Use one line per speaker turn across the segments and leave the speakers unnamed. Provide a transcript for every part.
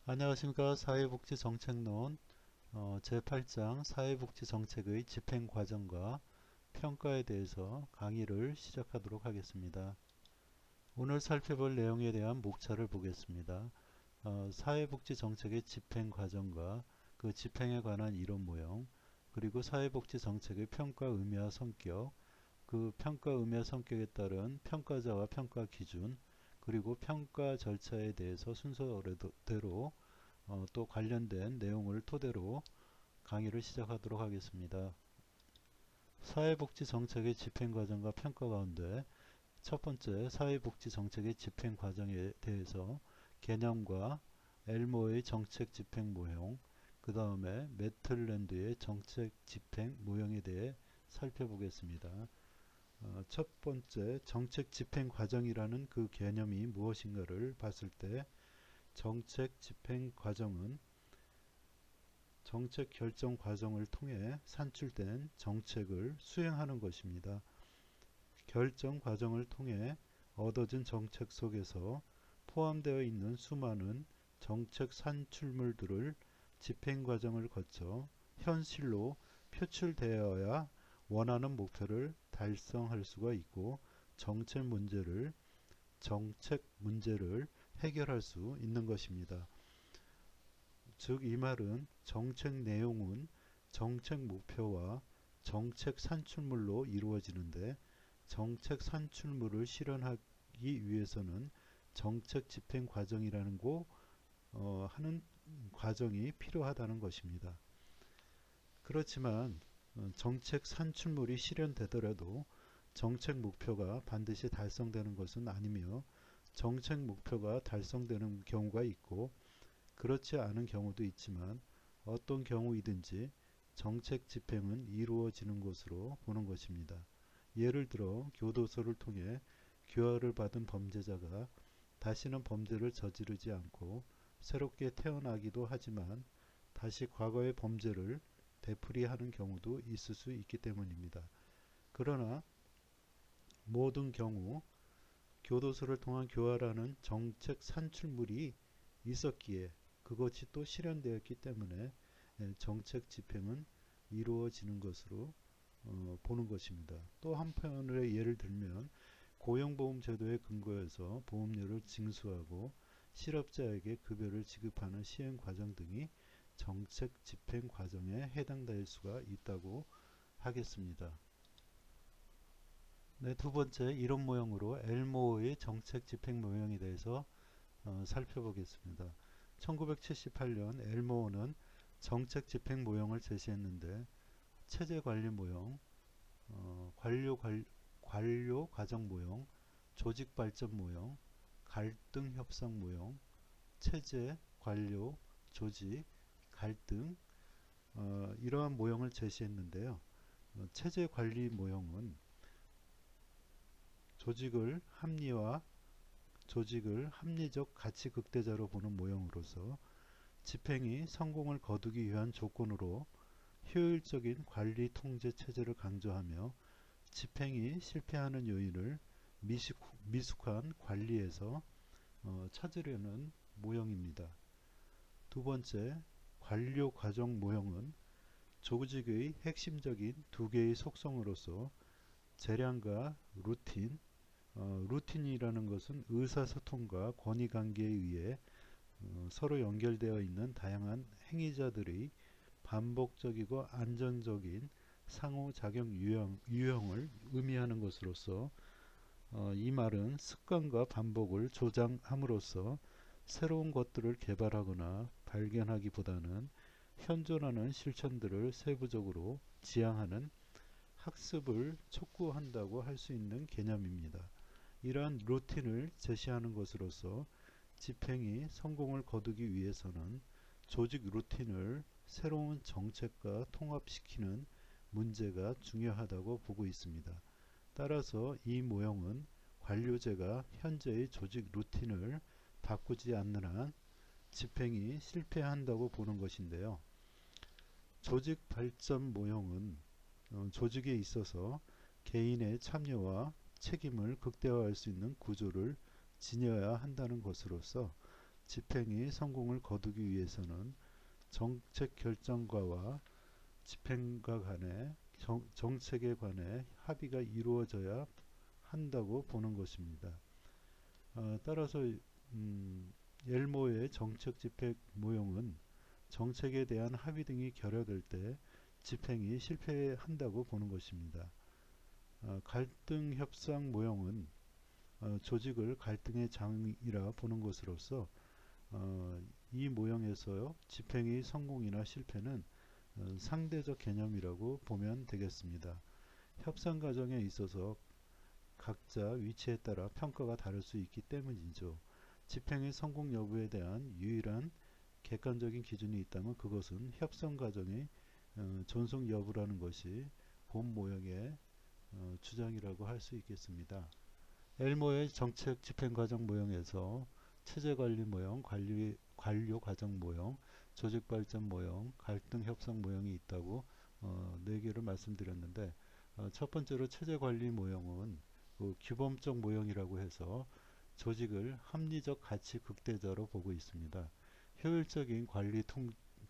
안녕하십니까. 사회복지정책론 제8장 사회복지정책의 집행과정과 평가에 대해서 강의를 시작하도록 하겠습니다. 오늘 살펴볼 내용에 대한 목차를 보겠습니다. 사회복지정책의 집행과정과 그 집행에 관한 이론 모형, 그리고 사회복지정책의 평가 의미와 성격, 그 평가 의미와 성격에 따른 평가자와 평가 기준, 그리고 평가 절차에 대해서 순서대로 또 관련된 내용을 토대로 강의를 시작하도록 하겠습니다. 사회복지 정책의 집행 과정과 평가 가운데 첫 번째, 사회복지 정책의 집행 과정에 대해서 개념과 엘모의 정책 집행 모형, 그 다음에 매틀랜드의 정책 집행 모형에 대해 살펴보겠습니다. 첫 번째, 정책 집행 과정이라는 그 개념이 무엇인가를 봤을 때 정책 집행 과정은 정책 결정 과정을 통해 산출된 정책을 수행하는 것입니다. 결정 과정을 통해 얻어진 정책 속에서 포함되어 있는 수많은 정책 산출물들을 집행 과정을 거쳐 현실로 표출되어야 원하는 목표를 달성할 수가 있고 정책 문제를 해결할 수 있는 것입니다. 즉 이 말은 정책 내용은 정책 목표와 정책 산출물로 이루어지는데 정책 산출물을 실현하기 위해서는 정책 집행 과정이라는 하는 과정이 필요하다는 것입니다. 그렇지만 정책 산출물이 실현되더라도 정책 목표가 반드시 달성되는 것은 아니며 정책 목표가 달성되는 경우가 있고 그렇지 않은 경우도 있지만 어떤 경우이든지 정책 집행은 이루어지는 것으로 보는 것입니다. 예를 들어 교도소를 통해 교화를 받은 범죄자가 다시는 범죄를 저지르지 않고 새롭게 태어나기도 하지만 다시 과거의 범죄를 되풀이하는 경우도 있을 수 있기 때문입니다. 그러나 모든 경우 교도소를 통한 교화라는 정책 산출물이 있었기에 그것이 또 실현되었기 때문에 정책 집행은 이루어지는 것으로 보는 것입니다. 또 한편의 예를 들면 고용보험제도에 근거해서 보험료를 징수하고 실업자에게 급여를 지급하는 시행 과정 등이 정책 집행 과정에 해당될 수가 있다고 하겠습니다. 네, 두 번째 이론 모형으로 엘모의 정책 집행 모형에 대해서 살펴보겠습니다. 1978년 엘모어는 정책 집행 모형을 제시했는데 체제 관리 모형, 관료 과정 모형, 조직 발전 모형, 갈등 협상 모형, 체제, 관료, 조직, 갈등 이러한 모형을 제시했는데요. 체제 관리 모형은 조직을 합리적 가치 극대자로 보는 모형으로서 집행이 성공을 거두기 위한 조건으로 효율적인 관리 통제 체제를 강조하며 집행이 실패하는 요인을 미숙한 관리에서 찾으려는 모형입니다. 두 번째, 관료 과정 모형은 조직의 핵심적인 두 개의 속성으로서 재량과 루틴이라는 것은 의사소통과 권위관계에 의해 서로 연결되어 있는 다양한 행위자들의 반복적이고 안정적인 상호작용 유형을 의미하는 것으로서 이 말은 습관과 반복을 조장함으로써 새로운 것들을 개발하거나 발견하기보다는 현존하는 실천들을 세부적으로 지향하는 학습을 촉구한다고 할 수 있는 개념입니다. 이러한 루틴을 제시하는 것으로서 집행이 성공을 거두기 위해서는 조직 루틴을 새로운 정책과 통합시키는 문제가 중요하다고 보고 있습니다. 따라서 이 모형은 관료제가 현재의 조직 루틴을 바꾸지 않는 한 집행이 실패한다고 보는 것인데요. 조직 발전 모형은 조직에 있어서 개인의 참여와 책임을 극대화할 수 있는 구조를 지녀야 한다는 것으로서 집행이 성공을 거두기 위해서는 정책 결정가와 집행가 간의 정책에 관해 합의가 이루어져야 한다고 보는 것입니다. 따라서 엘모의 정책 집행 모형은 정책에 대한 합의 등이 결여될 때 집행이 실패한다고 보는 것입니다. 갈등 협상 모형은 조직을 갈등의 장이라 보는 것으로서 이 모형에서 집행의 성공이나 실패는 상대적 개념이라고 보면 되겠습니다. 협상 과정에 있어서 각자 위치에 따라 평가가 다를 수 있기 때문이죠. 집행의 성공 여부에 대한 유일한 객관적인 기준이 있다면 그것은 협상 과정의 존속 여부라는 것이 본 모형의 주장이라고 할 수 있겠습니다. 엘모의 정책 집행 과정 모형에서 체제 관리 모형, 관료 과정 모형, 조직 발전 모형, 갈등 협상 모형이 있다고 4개를 말씀드렸는데 첫 번째로 체제 관리 모형은 그 규범적 모형이라고 해서 조직을 합리적 가치 극대자로 보고 있습니다. 효율적인 관리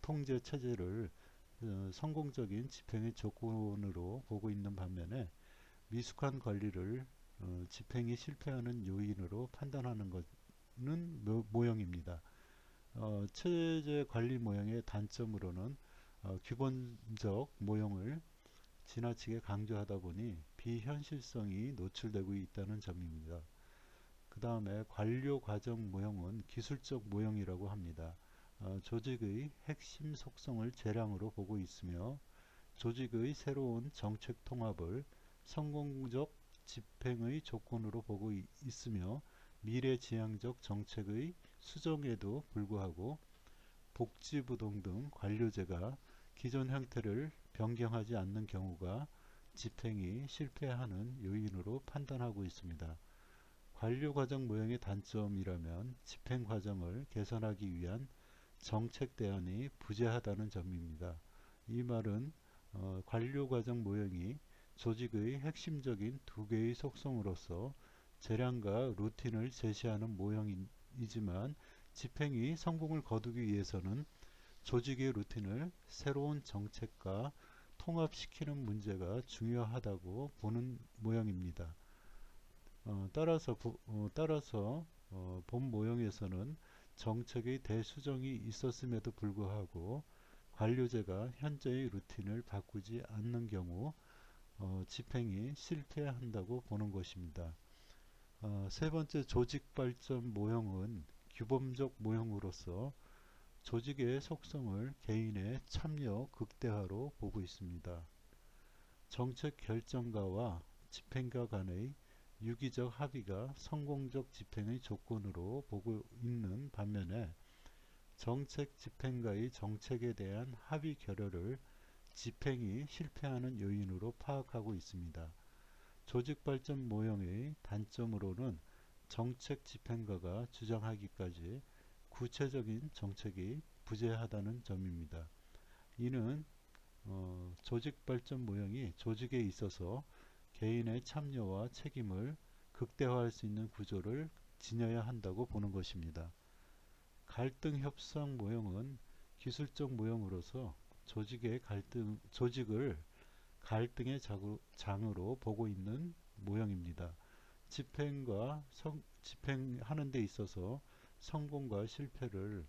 통제 체제를 성공적인 집행의 조건으로 보고 있는 반면에 미숙한 관리를 집행이 실패하는 요인으로 판단하는 것은 모형입니다. 체제 관리 모형의 단점으로는 기본적 모형을 지나치게 강조하다 보니 비현실성이 노출되고 있다는 점입니다. 그 다음에 관료 과정 모형은 기술적 모형이라고 합니다. 조직의 핵심 속성을 재량으로 보고 있으며 조직의 새로운 정책 통합을 성공적 집행의 조건으로 보고 있으며 미래지향적 정책의 수정에도 불구하고 복지부동 등 관료제가 기존 형태를 변경하지 않는 경우가 집행이 실패하는 요인으로 판단하고 있습니다. 관료 과정 모형의 단점이라면 집행 과정을 개선하기 위한 정책 대안이 부재하다는 점입니다. 이 말은 관료 과정 모형이 조직의 핵심적인 2개의 속성으로서 재량과 루틴을 제시하는 모형이지만 집행이 성공을 거두기 위해서는 조직의 루틴을 새로운 정책과 통합시키는 문제가 중요하다고 보는 모형입니다. 따라서 본 모형에서는 정책의 대수정이 있었음에도 불구하고 관료제가 현재의 루틴을 바꾸지 않는 경우 집행이 실패한다고 보는 것입니다. 세 번째 조직 발전 모형은 규범적 모형으로서 조직의 속성을 개인의 참여 극대화로 보고 있습니다. 정책 결정가와 집행가 간의 유기적 합의가 성공적 집행의 조건으로 보고 있는 반면에 정책 집행가의 정책에 대한 합의 결여를 집행이 실패하는 요인으로 파악하고 있습니다. 조직 발전 모형의 단점으로는 정책 집행가가 주장하기까지 구체적인 정책이 부재하다는 점입니다. 이는 조직 발전 모형이 조직에 있어서 개인의 참여와 책임을 극대화할 수 있는 구조를 지녀야 한다고 보는 것입니다. 갈등 협상 모형은 기술적 모형으로서 조직을 갈등의 장으로 보고 있는 모형입니다. 집행하는 데 있어서 성공과 실패를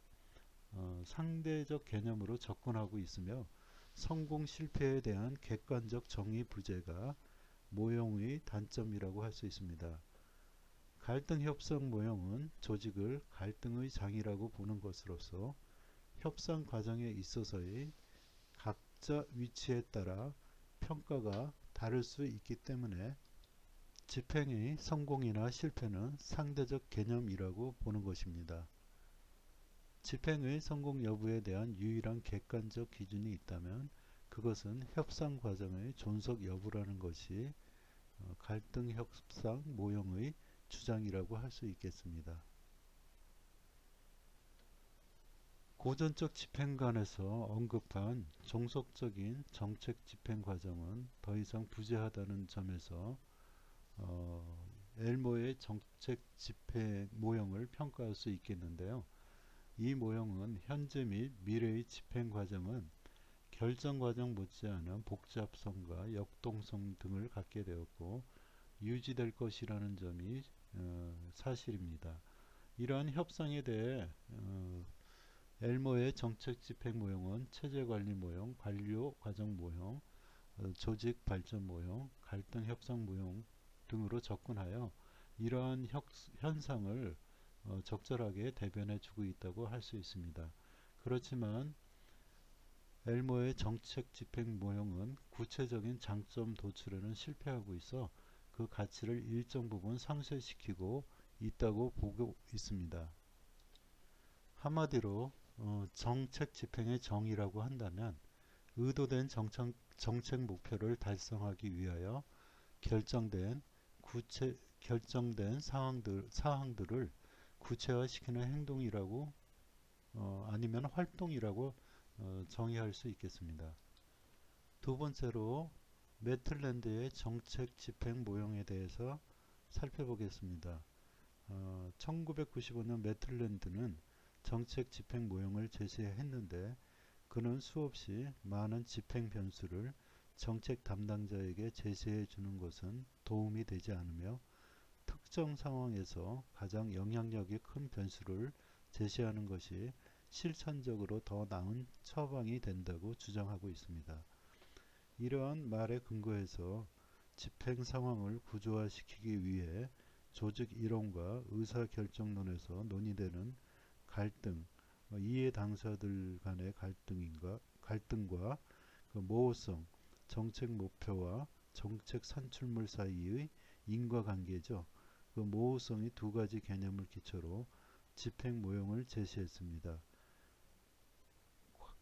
상대적 개념으로 접근하고 있으며 성공 실패에 대한 객관적 정의 부재가 모형의 단점이라고 할 수 있습니다. 갈등 협상 모형은 조직을 갈등의 장이라고 보는 것으로서 협상 과정에 있어서의 각자 위치에 따라 평가가 다를 수 있기 때문에 집행의 성공이나 실패는 상대적 개념이라고 보는 것입니다. 집행의 성공 여부에 대한 유일한 객관적 기준이 있다면 그것은 협상 과정의 존속 여부라는 것이 갈등 협상 모형의 주장이라고 할 수 있겠습니다. 고전적 집행관에서 언급한 종속적인 정책 집행 과정은 더 이상 부재하다는 점에서 엘모의 정책 집행 모형을 평가할 수 있겠는데요. 이 모형은 현재 및 미래의 집행 과정은 결정 과정 못지않은 복잡성과 역동성 등을 갖게 되었고 유지될 것이라는 점이 사실입니다. 이러한 협상에 대해 엘모의 정책 집행 모형은 체제 관리 모형, 관료 과정 모형, 조직 발전 모형, 갈등 협상 모형 등으로 접근하여 이러한 현상을 적절하게 대변해 주고 있다고 할 수 있습니다. 그렇지만 엘모의 정책 집행 모형은 구체적인 장점 도출에는 실패하고 있어 그 가치를 일정 부분 상쇄시키고 있다고 보고 있습니다. 한마디로 정책 집행의 정의라고 한다면 의도된 정책 목표를 달성하기 위하여 결정된 사항들을 구체화시키는 행동이라고 아니면 활동이라고 정의할 수 있겠습니다. 두 번째로 매틀랜드의 정책 집행 모형에 대해서 살펴보겠습니다. 1995년 매틀랜드는 정책 집행 모형을 제시했는데 그는 수없이 많은 집행 변수를 정책 담당자에게 제시해 주는 것은 도움이 되지 않으며 특정 상황에서 가장 영향력이 큰 변수를 제시하는 것이 실천적으로 더 나은 처방이 된다고 주장하고 있습니다. 이러한 말에 근거해서 집행 상황을 구조화시키기 위해 조직 이론과 의사결정론에서 논의되는 갈등, 이해 당사들 간의 갈등과 그 모호성, 정책 목표와 정책 산출물 사이의 인과관계죠. 그 모호성이 두 가지 개념을 기초로 집행 모형을 제시했습니다.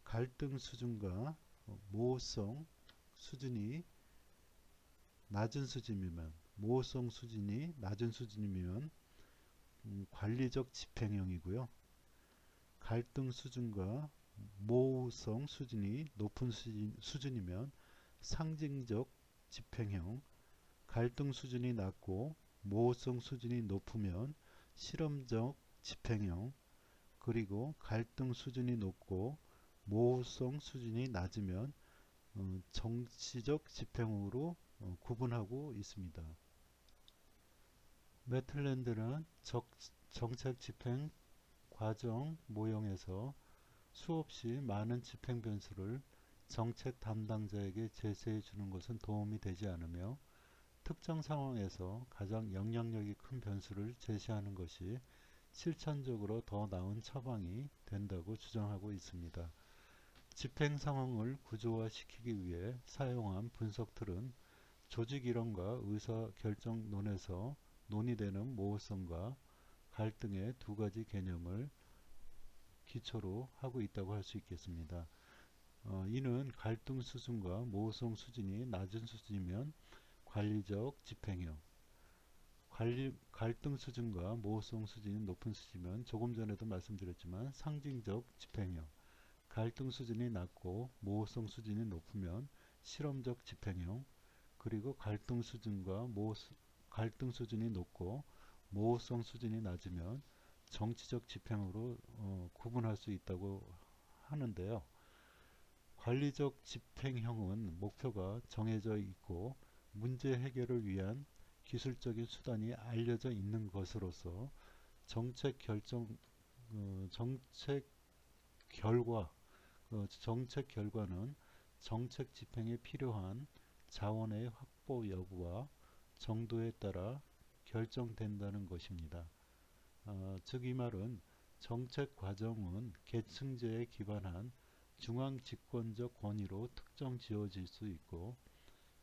갈등 수준과 모호성 수준이 낮은 수준이면 모호성 수준이 낮은 수준이면 관리적 집행형이고요. 갈등 수준과 모호성 수준이 높은 수준이면 상징적 집행형, 갈등 수준이 낮고 모호성 수준이 높으면 실험적 집행형, 그리고 갈등 수준이 높고 모호성 수준이 낮으면 정치적 집행으로 구분하고 있습니다. 매틀랜드는 정책 집행 과정 모형에서 수없이 많은 집행 변수를 정책 담당자에게 제시해 주는 것은 도움이 되지 않으며 특정 상황에서 가장 영향력이 큰 변수를 제시하는 것이 실천적으로 더 나은 처방이 된다고 주장하고 있습니다. 집행 상황을 구조화시키기 위해 사용한 분석 툴은 조직 이론과 의사 결정론에서 논의되는 모호성과 갈등의 두 가지 개념을 기초로 하고 있다고 할 수 있겠습니다. 이는 갈등 수준과 모호성 수준이 낮은 수준이면 관리적 집행형, 갈등 수준과 모호성 수준이 높은 수준이면 조금 전에도 말씀드렸지만 상징적 집행형, 갈등 수준이 낮고 모호성 수준이 높으면 실험적 집행형, 그리고 갈등 수준이 높고 모호성 수준이 낮으면 정치적 집행으로 구분할 수 있다고 하는데요. 관리적 집행형은 목표가 정해져 있고 문제 해결을 위한 기술적인 수단이 알려져 있는 것으로서 정책 결과는 정책 집행에 필요한 자원의 확보 여부와 정도에 따라 결정된다는 것입니다. 즉 이 말은 정책 과정은 계층제에 기반한 중앙 집권적 권위로 특정 지어질 수 있고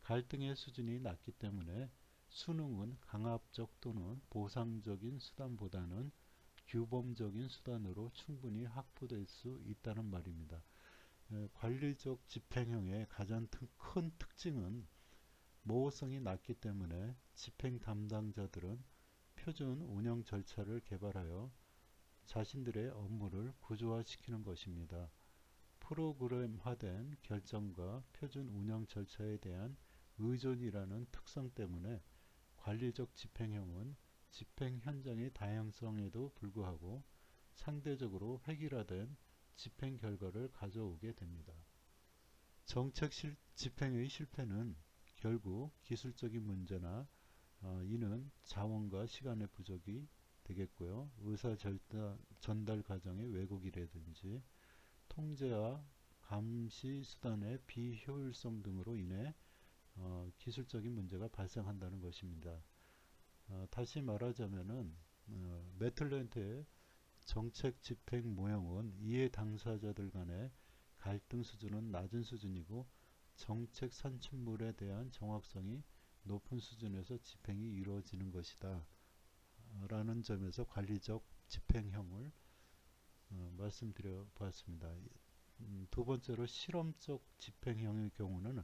갈등의 수준이 낮기 때문에 수능은 강압적 또는 보상적인 수단보다는 규범적인 수단으로 충분히 확보될 수 있다는 말입니다. 관리적 집행형의 가장 큰 특징은 모호성이 낮기 때문에 집행 담당자들은 표준 운영 절차를 개발하여 자신들의 업무를 구조화시키는 것입니다. 프로그램화된 결정과 표준 운영 절차에 대한 의존이라는 특성 때문에 관리적 집행형은 집행 현장의 다양성에도 불구하고 상대적으로 획일화된 집행 결과를 가져오게 됩니다. 정책 집행의 실패는 결국 기술적인 문제나 이는 자원과 시간의 부족이 되겠고요. 의사 전달 과정의 왜곡이라든지 통제와 감시 수단의 비효율성 등으로 인해 기술적인 문제가 발생한다는 것입니다. 다시 말하자면은 매틀랜트의 정책 집행 모형은 이해 당사자들 간의 갈등 수준은 낮은 수준이고 정책 산출물에 대한 정확성이 높은 수준에서 집행이 이루어지는 것이다 라는 점에서 관리적 집행형을 말씀드려 보았습니다. 두 번째로 실험적 집행형의 경우는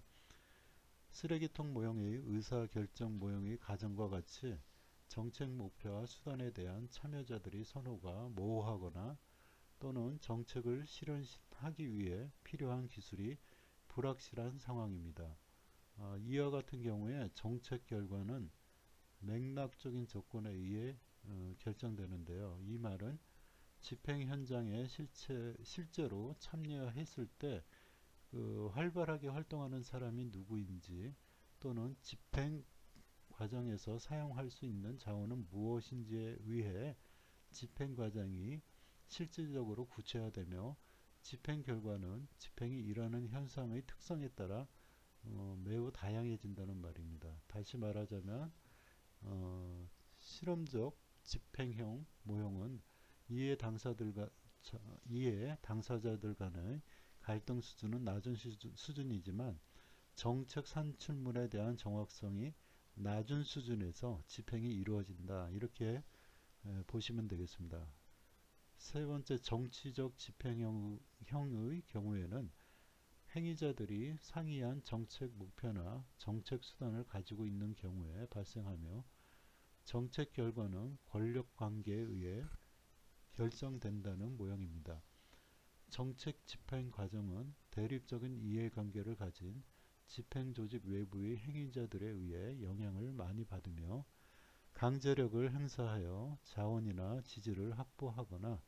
쓰레기통 모형의 의사결정 모형의 가정과 같이 정책 목표와 수단에 대한 참여자들의 선호가 모호하거나 또는 정책을 실현하기 위해 필요한 기술이 불확실한 상황입니다. 이와 같은 경우에 정책 결과는 맥락적인 조건에 의해 결정되는데요. 이 말은 집행 현장에 실제로 참여했을 때 활발하게 활동하는 사람이 누구인지 또는 집행 과정에서 사용할 수 있는 자원은 무엇인지에 의해 집행 과정이 실질적으로 구체화되며 집행 결과는 집행이 일어나는 현상의 특성에 따라 매우 다양해진다는 말입니다. 다시 말하자면 실험적 집행형 모형은 이해 당사자들 간의 갈등 수준은 낮은 수준이지만 정책 산출물에 대한 정확성이 낮은 수준에서 집행이 이루어진다. 이렇게 보시면 되겠습니다. 세 번째, 정치적 집행형의 경우에는 행위자들이 상이한 정책 목표나 정책 수단을 가지고 있는 경우에 발생하며 정책 결과는 권력 관계에 의해 결정된다는 모양입니다. 정책 집행 과정은 대립적인 이해관계를 가진 집행 조직 외부의 행위자들에 의해 영향을 많이 받으며 강제력을 행사하여 자원이나 지지를 확보하거나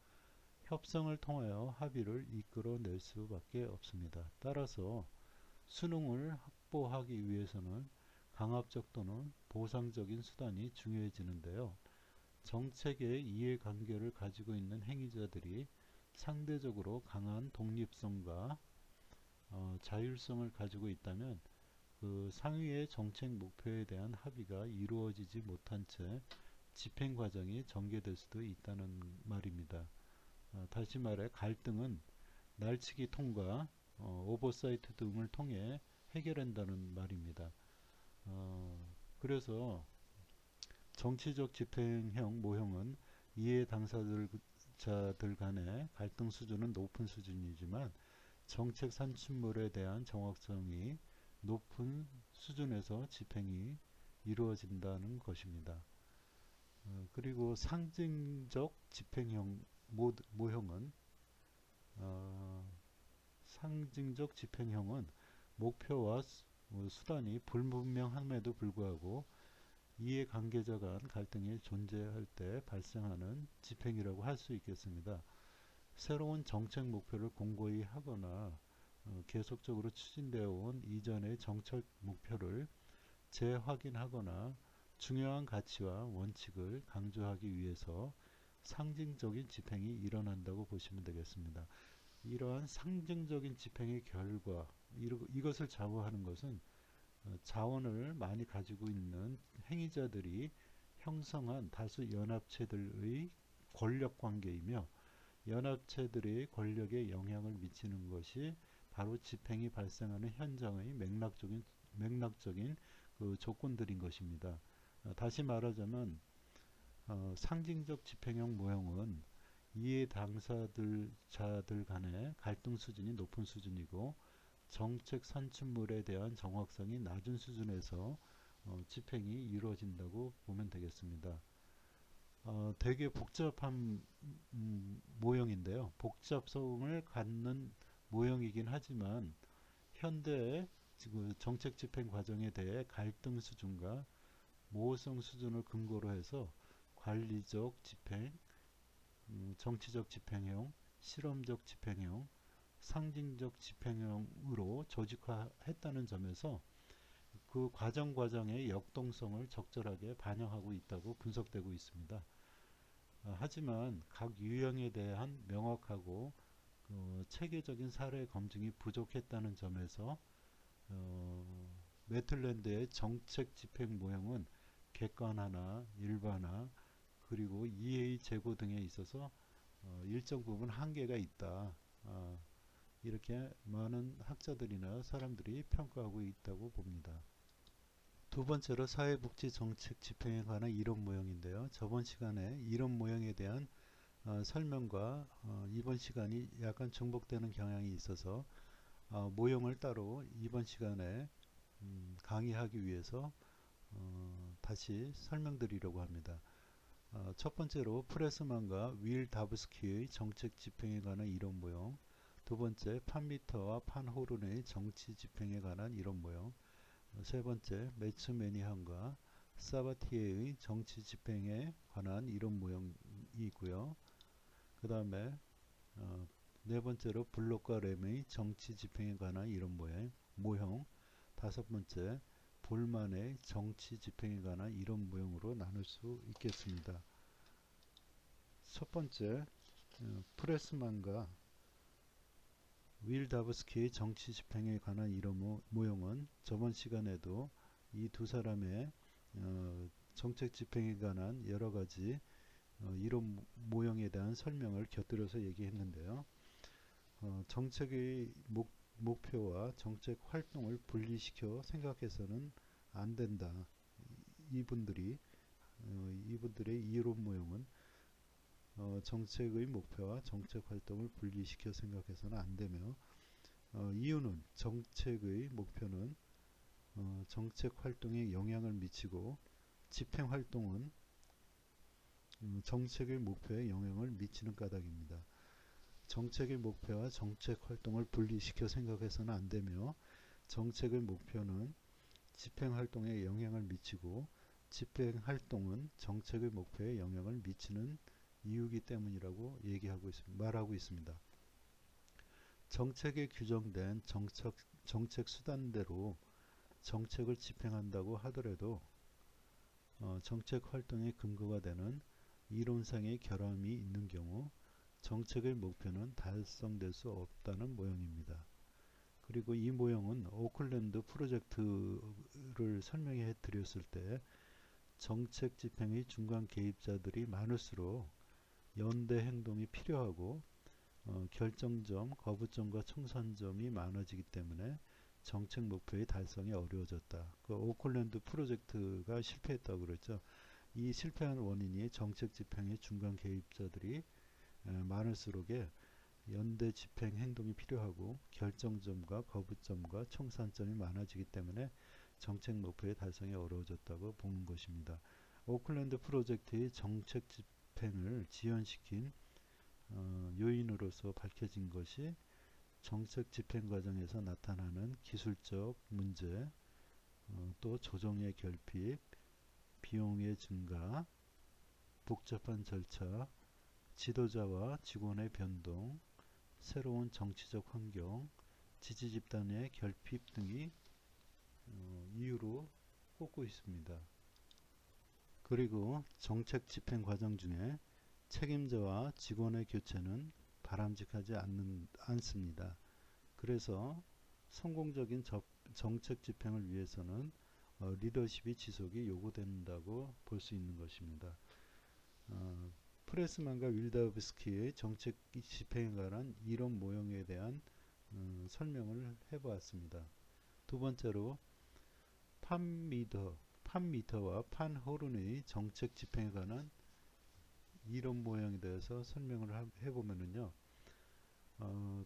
협상을 통하여 합의를 이끌어낼 수밖에 없습니다. 따라서 수능을 확보하기 위해서는 강압적 또는 보상적인 수단이 중요해지는데요. 정책의 이해관계를 가지고 있는 행위자들이 상대적으로 강한 독립성과 자율성을 가지고 있다면 그 상위의 정책 목표에 대한 합의가 이루어지지 못한 채 집행 과정이 전개될 수도 있다는 말입니다. 다시 말해 갈등은 날치기 통과 오버사이트 등을 통해 해결한다는 말입니다. 그래서 정치적 집행형 모형은 이해 당사자들 간의 갈등 수준은 높은 수준이지만 정책 산출물에 대한 정확성이 높은 수준에서 집행이 이루어진다는 것입니다. 그리고 상징적 집행형 모형은 상징적 집행형은 목표와 수단이 불분명함에도 불구하고 이해관계자 간 갈등이 존재할 때 발생하는 집행이라고 할 수 있겠습니다. 새로운 정책 목표를 공고히 하거나 계속적으로 추진되어 온 이전의 정책 목표를 재확인하거나 중요한 가치와 원칙을 강조하기 위해서 상징적인 집행이 일어난다고 보시면 되겠습니다. 이러한 상징적인 집행의 결과, 이것을 좌우하는 것은 자원을 많이 가지고 있는 행위자들이 형성한 다수 연합체들의 권력 관계이며 연합체들의 권력에 영향을 미치는 것이 바로 집행이 발생하는 현장의 맥락적인 그 조건들인 것입니다. 다시 말하자면 상징적 집행형 모형은 이해 당사자들 간의 갈등 수준이 높은 수준이고 정책 산출물에 대한 정확성이 낮은 수준에서 집행이 이루어진다고 보면 되겠습니다. 되게 복잡한 모형인데요. 복잡성을 갖는 모형이긴 하지만 현대의 정책 집행 과정에 대해 갈등 수준과 모호성 수준을 근거로 해서 관리적 집행, 정치적 집행형, 실험적 집행형, 상징적 집행형으로 조직화했다는 점에서 그 과정의 역동성을 적절하게 반영하고 있다고 분석되고 있습니다. 하지만 각 유형에 대한 명확하고 체계적인 사례 검증이 부족했다는 점에서 매틀랜드의 정책 집행 모형은 객관화나 일반화 그리고 이해의 제고 등에 있어서 일정 부분 한계가 있다. 이렇게 많은 학자들이나 사람들이 평가하고 있다고 봅니다. 두 번째로 사회복지 정책 집행에 관한 이론 모형인데요. 저번 시간에 이론 모형에 대한 설명과 이번 시간이 약간 중복되는 경향이 있어서 모형을 따로 이번 시간에 강의하기 위해서 다시 설명드리려고 합니다. 첫 번째로 프레스만과 윌 다브스키의 정책 집행에 관한 이론 모형, 두 번째 판미터와 판호른의 정치 집행에 관한 이론 모형, 세 번째 매츠 매니한과 사바티에의 정치 집행에 관한 이론 모형이고요. 그 다음에 네 번째로 블록과 램의 정치 집행에 관한 이론 모형, 다섯 번째 볼만의 정치 집행에 관한 이론 모형으로 나눌 수 있겠습니다. 첫 번째 프레스만과 윌 다브스키의 정치 집행에 관한 이론 모형은 저번 시간에도 이 두 사람의 정책 집행에 관한 여러 가지 이론 모형에 대한 설명을 곁들여서 얘기했는데요. 정책의 목표와 정책 활동을 분리시켜 생각해서는 안 된다. 이분들의 이론 모형은 정책의 목표와 정책 활동을 분리시켜 생각해서는 안 되며 이유는 정책의 목표는 정책 활동에 영향을 미치고 집행 활동은 정책의 목표에 영향을 미치는 까닭입니다. 정책의 목표와 정책 활동을 분리시켜 생각해서는 안 되며 정책의 목표는 집행 활동에 영향을 미치고 집행 활동은 정책의 목표에 영향을 미치는 이유이기 때문이라고 말하고 있습니다. 정책에 규정된 정책 수단대로 정책을 집행한다고 하더라도 정책 활동의 근거가 되는 이론상의 결함이 있는 경우 정책의 목표는 달성될 수 없다는 모형입니다. 그리고 이 모형은 오클랜드 프로젝트를 설명해 드렸을 때 정책 집행의 중간 개입자들이 많을수록 연대 행동이 필요하고 결정점, 거부점과 청산점이 많아지기 때문에 정책 목표의 달성이 어려워졌다. 그 오클랜드 프로젝트가 실패했다고 그랬죠. 이 실패한 원인이 정책 집행의 중간 개입자들이 많을수록에 연대 집행 행동이 필요하고 결정점과 거부점과 청산점이 많아지기 때문에 정책 목표의 달성이 어려워졌다고 보는 것입니다. 오클랜드 프로젝트의 정책 집행을 지연시킨 요인으로서 밝혀진 것이 정책 집행 과정에서 나타나는 기술적 문제, 또 조정의 결핍, 비용의 증가, 복잡한 절차, 지도자와 직원의 변동, 새로운 정치적 환경, 지지 집단의 결핍 등이 이유로 꼽고 있습니다. 그리고 정책 집행 과정 중에 책임자와 직원의 교체는 바람직하지 않습니다. 그래서 성공적인 정책 집행을 위해서는 리더십이 지속이 요구된다고 볼 수 있는 것입니다. 프레스만과 윌다브스키의 정책 집행에 관한 이론 모형에 대한 설명을 해보았습니다. 두 번째로 판미터와 판호른의 정책 집행에 관한 이론 모형에 대해서 설명을 해보면요.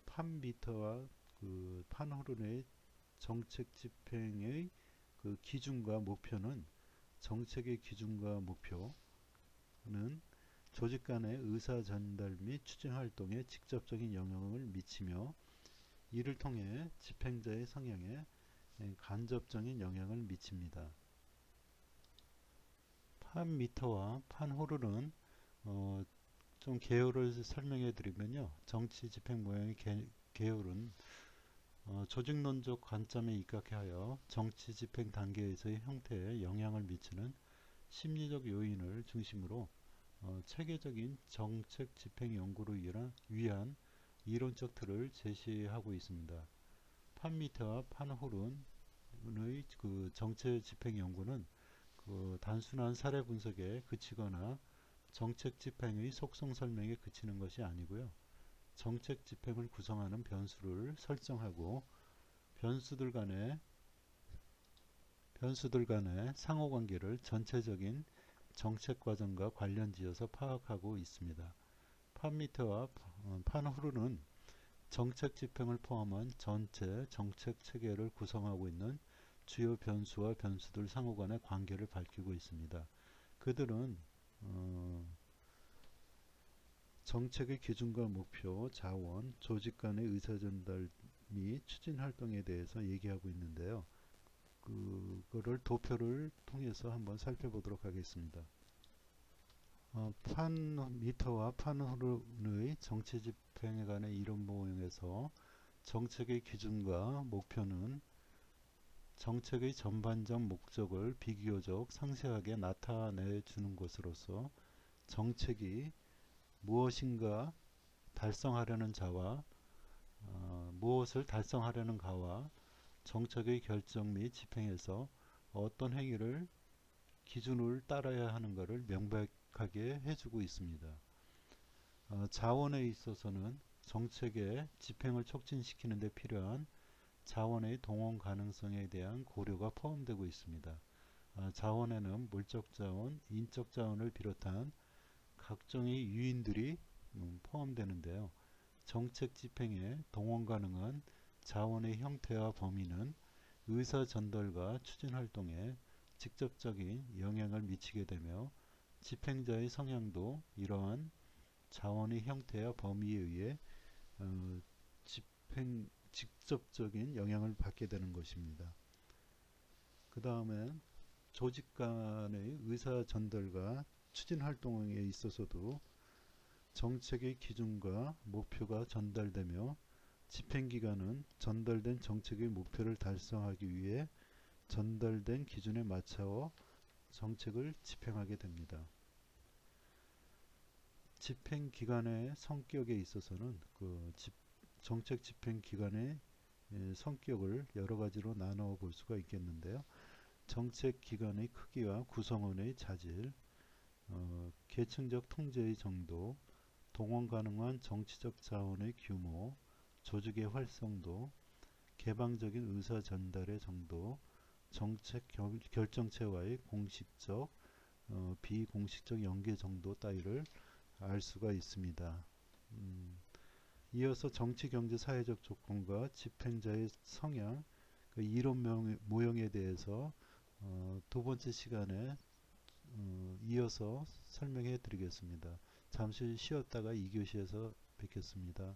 판미터와 그 판호른의 정책 집행의 그 기준과 목표는 정책의 기준과 목표는 조직 간의 의사 전달 및 추진 활동에 직접적인 영향을 미치며 이를 통해 집행자의 성향에 간접적인 영향을 미칩니다. 판미터와 판호른은 좀 개요를 설명해 드리면요. 정치 집행 모형의 개요는 조직론적 관점에 입각하여 정치 집행 단계에서의 형태에 영향을 미치는 심리적 요인을 중심으로 체계적인 정책 집행 연구를 위한 이론적 틀을 제시하고 있습니다. 판미테와 판호른의 그 정책 집행 연구는 그 단순한 사례 분석에 그치거나 정책 집행의 속성 설명에 그치는 것이 아니고요. 정책 집행을 구성하는 변수를 설정하고 변수들 간의 상호관계를 전체적인 정책 과정과 관련지어서 파악하고 있습니다. 판미테와 판후르는 정책 집행을 포함한 전체 정책 체계를 구성하고 있는 주요 변수와 변수들 상호 간의 관계를 밝히고 있습니다. 그들은 정책의 기준과 목표, 자원, 조직 간의 의사전달 및 추진 활동에 대해서 얘기하고 있는데요. 그거를 도표를 통해서 한번 살펴보도록 하겠습니다. 판미터와 판후른의 정치 집행에 관한 이론 모형에서 정책의 기준과 목표는 정책의 전반적 목적을 비교적 상세하게 나타내 주는 것으로서 정책이 무엇인가 달성하려는 자와 무엇을 달성하려는 가와 정책의 결정 및 집행에서 어떤 행위를 기준을 따라야 하는가를 명백하게 해주고 있습니다. 자원에 있어서는 정책의 집행을 촉진시키는 데 필요한 자원의 동원 가능성에 대한 고려가 포함되고 있습니다. 자원에는 물적 자원, 인적 자원을 비롯한 각종의 유인들이 포함되는데요. 정책 집행에 동원 가능한 자원의 형태와 범위는 의사 전달과 추진 활동에 직접적인 영향을 미치게 되며 집행자의 성향도 이러한 자원의 형태와 범위에 의해 직접적인 영향을 받게 되는 것입니다. 그 다음에 조직 간의 의사 전달과 추진 활동에 있어서도 정책의 기준과 목표가 전달되며 집행기관은 전달된 정책의 목표를 달성하기 위해 전달된 기준에 맞춰 정책을 집행하게 됩니다. 집행기관의 성격에 있어서는 정책 집행기관의 성격을 여러 가지로 나누어 볼 수가 있겠는데요. 정책기관의 크기와 구성원의 자질, 계층적 통제의 정도, 동원 가능한 정치적 자원의 규모, 조직의 활성도, 개방적인 의사 전달의 정도, 정책 결정체와의 공식적, 비공식적 연계 정도 따위를 알 수가 있습니다. 이어서 정치, 경제, 사회적 조건과 집행자의 성향, 그 이론 모형에 대해서 두 번째 시간에 이어서 설명해 드리겠습니다. 잠시 쉬었다가 2교시에서 뵙겠습니다.